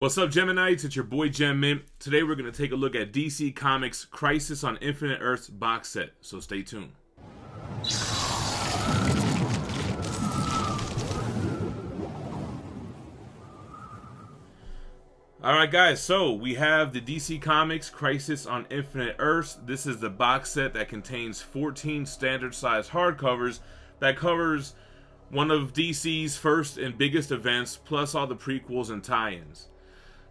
What's up, Geminites? It's your boy Gem Mint. Today we're going to take a look at DC Comics' Crisis on Infinite Earths box set, so stay tuned. Alright guys, so we have the DC Comics Crisis on Infinite Earths. This is the box set that contains 14 standard size hardcovers that covers one of DC's first and biggest events, plus all the prequels and tie-ins.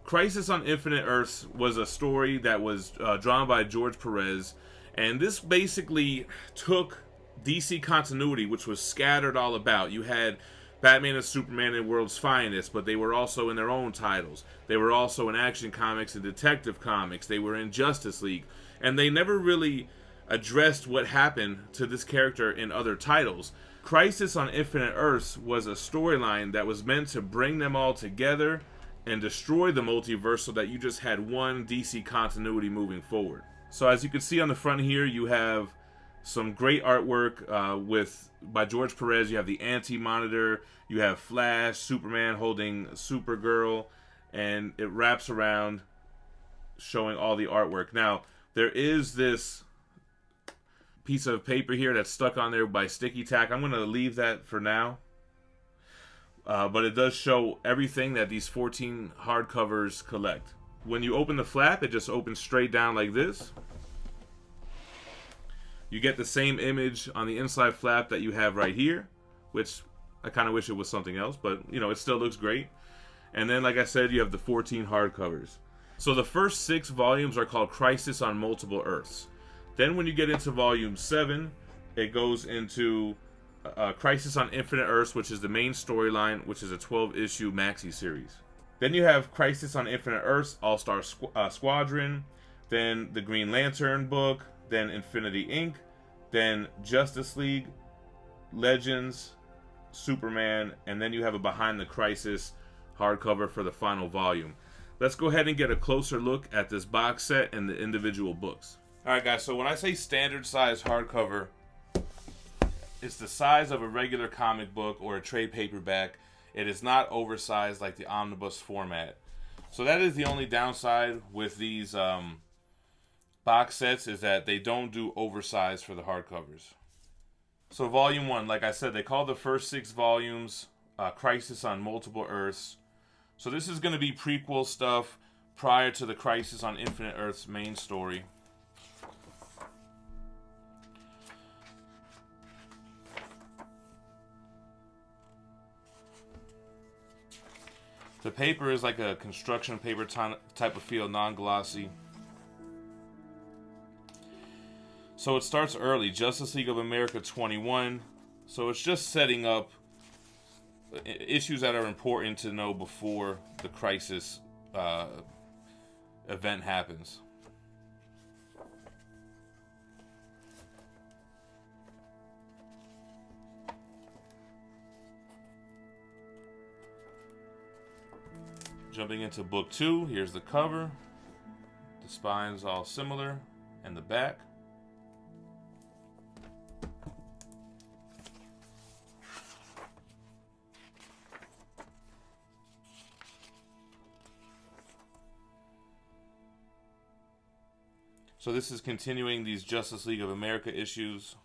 Crisis on Infinite Earths was a story that was drawn by George Perez, and this basically took DC continuity, which was scattered all about. You had Batman and Superman in World's Finest, but they were also in their own titles. They were also in Action Comics and Detective Comics. They were in Justice League, and they never really addressed what happened to this character in other titles. Crisis on Infinite Earths was a storyline that was meant to bring them all together and destroy the multiverse so that you just had one DC continuity moving forward. So as you can see on the front here, you have some great artwork by George Perez. You have the Anti-Monitor, you have Flash, Superman holding Supergirl, and it wraps around showing all the artwork. Now, there is this piece of paper here that's stuck on there by sticky tack. I'm going to leave that for now. But it does show everything that these 14 hardcovers collect. When you open the flap, it just opens straight down like this. You get the same image on the inside flap that you have right here, which I kind of wish it was something else, but you know, it still looks great. And then, like I said, you have the 14 hardcovers. So the first 6 volumes are called Crisis on Multiple Earths. Then when you get into volume 7, it goes into Crisis on Infinite Earths, which is the main storyline, which is a 12-issue maxi series. Then you have Crisis on Infinite Earths, All-Star Squadron, then the Green Lantern book, then Infinity Inc., then Justice League, Legends, Superman, and then you have a Behind the Crisis hardcover for the final volume. Let's go ahead and get a closer look at this box set and the individual books. Alright guys, so when I say standard size hardcover, it's the size of a regular comic book or a trade paperback. It is not oversized like the omnibus format. So that is the only downside with these box sets, is that they don't do oversized for the hardcovers. So volume 1, like I said, they call the first 6 volumes Crisis on Multiple Earths. So this is going to be prequel stuff prior to the Crisis on Infinite Earths main story. The paper is like a construction paper type of feel, non-glossy. So it starts early, Justice League of America 21. So it's just setting up issues that are important to know before the Crisis event happens. Jumping into book 2, here's the cover. The spine's all similar, and the back. So this is continuing these Justice League of America issues.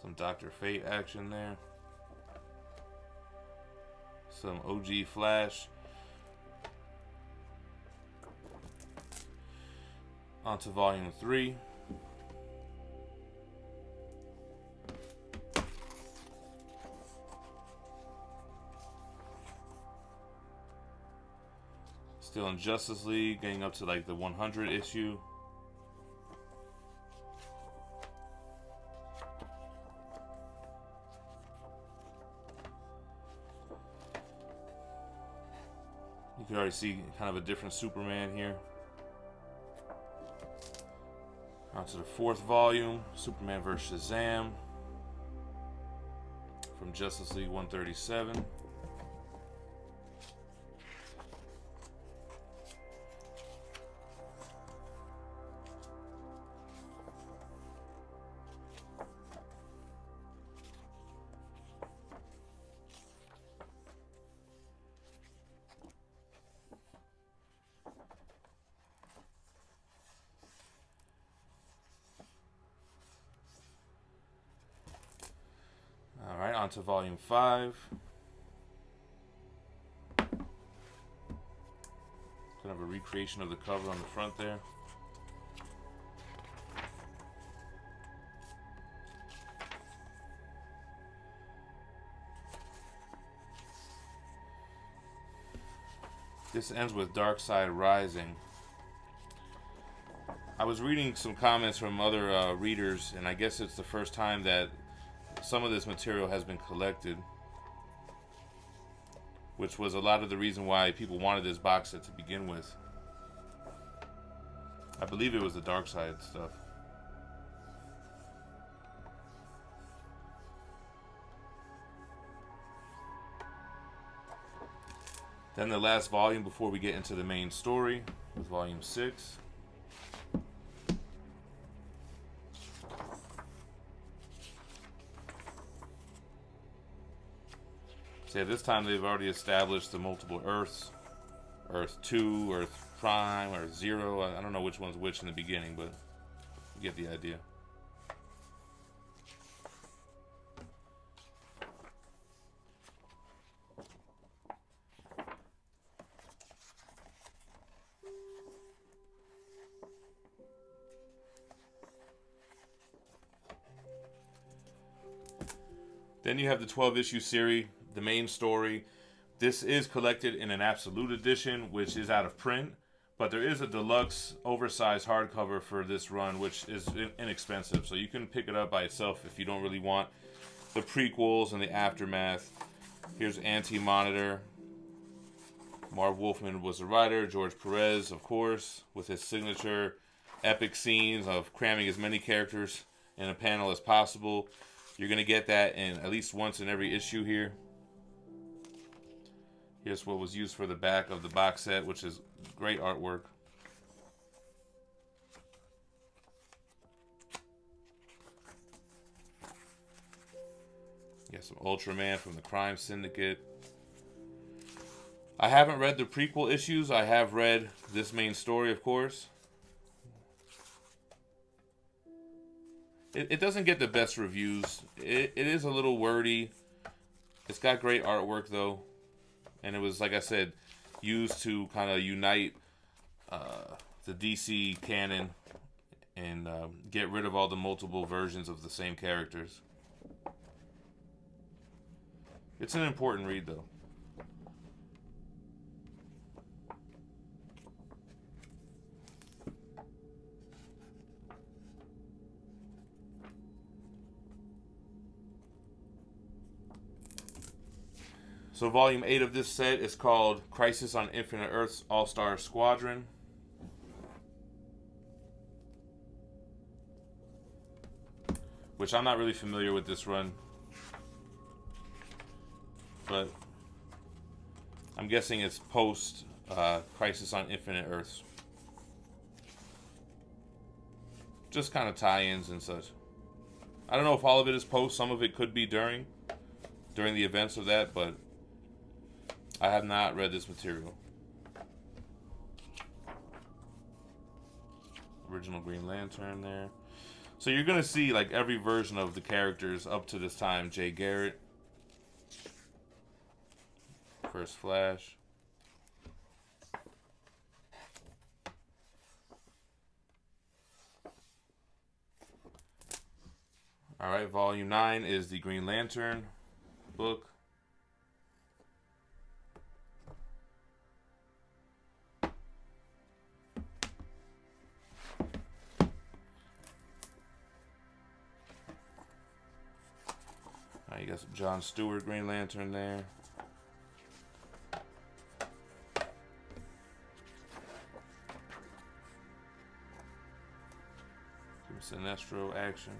Some Dr. Fate action there. Some OG Flash. On to volume 3. Still in Justice League, getting up to like the 100 issue. You can already see kind of a different Superman here. On to the 4th volume, Superman vs. Shazam, from Justice League 137. to volume 5. Kind of a recreation of the cover on the front there. This ends with Dark Side Rising. I was reading some comments from other readers, and I guess it's the first time that some of this material has been collected, which was a lot of the reason why people wanted this box set to begin with. I believe it was the Dark Side stuff. Then the last volume before we get into the main story was volume 6. So yeah, this time they've already established the multiple Earths. Earth 2, Earth Prime, Earth 0. I don't know which one's which in the beginning, but you get the idea. Then you have the 12-issue series, the main story. This is collected in an Absolute Edition, which is out of print. But there is a deluxe, oversized hardcover for this run, which is inexpensive. So you can pick it up by itself if you don't really want the prequels and the aftermath. Here's Anti-Monitor. Marv Wolfman was the writer. George Perez, of course, with his signature epic scenes of cramming as many characters in a panel as possible. You're going to get that in at least once in every issue here. Here's what was used for the back of the box set, which is great artwork. You got some Ultraman from the Crime Syndicate. I haven't read the prequel issues. I have read this main story, of course. It doesn't get the best reviews. It is a little wordy. It's got great artwork, though. And it was, like I said, used to kind of unite the DC canon and get rid of all the multiple versions of the same characters. It's an important read, though. So volume 8 of this set is called Crisis on Infinite Earths All-Star Squadron. Which I'm not really familiar with this run. But I'm guessing it's post Crisis on Infinite Earths. Just kind of tie-ins and such. I don't know if all of it is post. Some of it could be during the events of that, but I have not read this material. Original Green Lantern there. So you're going to see like every version of the characters up to this time. Jay Garrett. First Flash. Alright, volume 9 is the Green Lantern book. You got some John Stewart Green Lantern there. Some Sinestro action.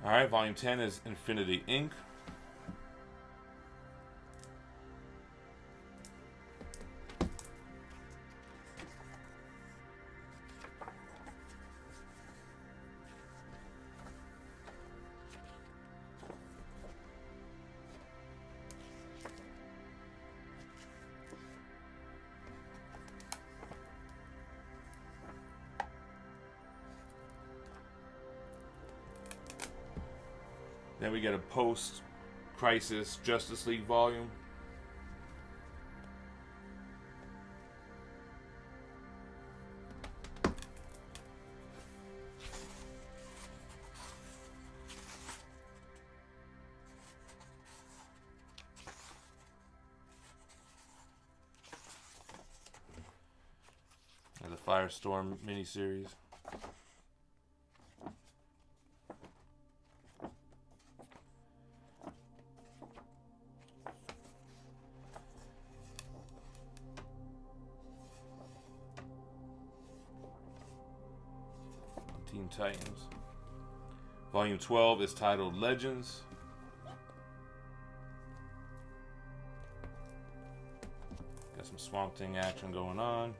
Alright, volume 10 is Infinity Inc. Then we get a post-Crisis Justice League volume. And the Firestorm miniseries. Teen Titans. Volume 12 is titled Legends. Got some Swamp Thing action going on.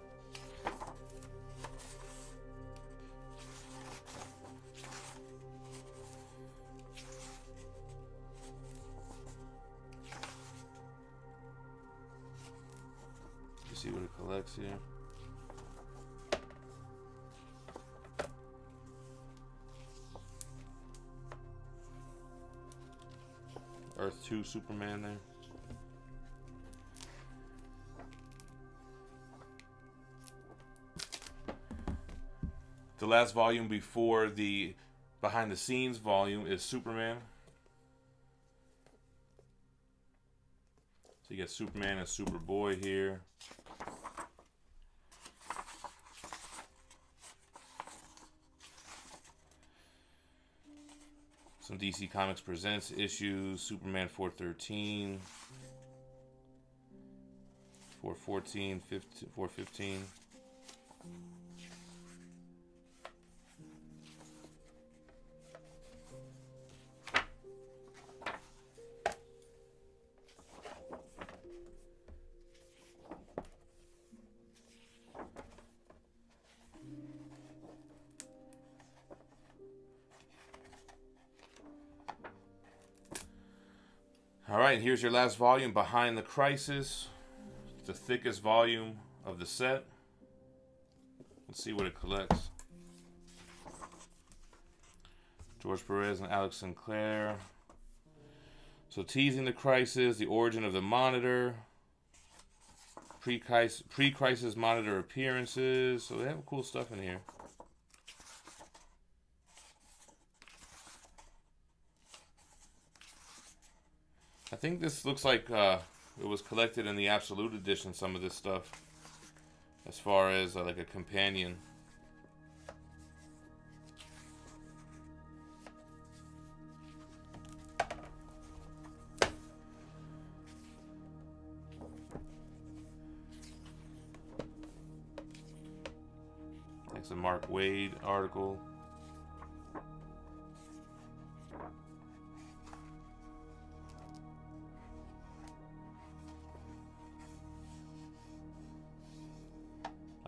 You see what it collects here. Earth 2 Superman there. The last volume before the behind the scenes volume is Superman. So you get Superman and Superboy here. Some DC Comics Presents issues, Superman 413, 414, 415. All right, here's your last volume, Behind the Crisis. It's the thickest volume of the set. Let's see what it collects. George Perez and Alex Sinclair. So teasing the Crisis, the origin of the Monitor, pre-crisis Monitor appearances. So they have cool stuff in here. I think this looks like it was collected in the Absolute Edition, some of this stuff, as far as like a companion. Next, a Mark Waid article.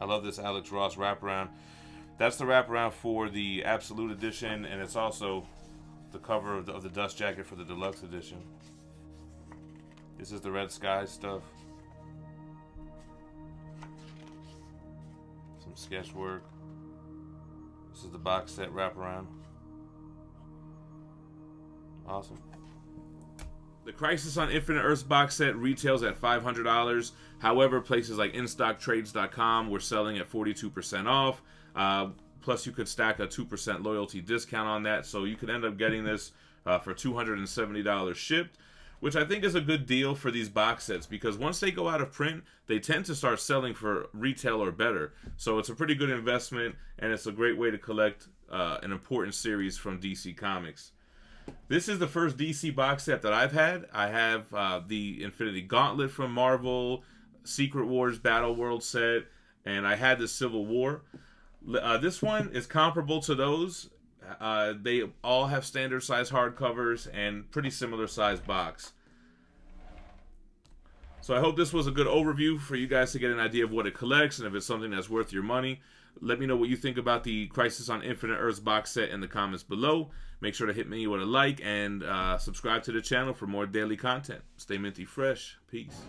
I love this Alex Ross wraparound. That's the wraparound for the Absolute Edition, and it's also the cover of the dust jacket for the Deluxe Edition. This is the Red Sky stuff. Some sketch work. This is the box set wraparound. Awesome. The Crisis on Infinite Earths box set retails at $500. However, places like InStockTrades.com were selling at 42% off. Plus, you could stack a 2% loyalty discount on that. So you could end up getting this for $270 shipped, which I think is a good deal for these box sets, because once they go out of print, they tend to start selling for retail or better. So it's a pretty good investment, and it's a great way to collect an important series from DC Comics. This is the first DC box set that I've had. I have the Infinity Gauntlet from Marvel, Secret Wars Battle World set, and I had the Civil War. This one is comparable to those. They all have standard size hardcovers and pretty similar size box. So I hope this was a good overview for you guys to get an idea of what it collects and if it's something that's worth your money. Let me know what you think about the Crisis on Infinite Earths box set in the comments below. Make sure to hit me with a like and subscribe to the channel for more daily content. Stay minty fresh. Peace.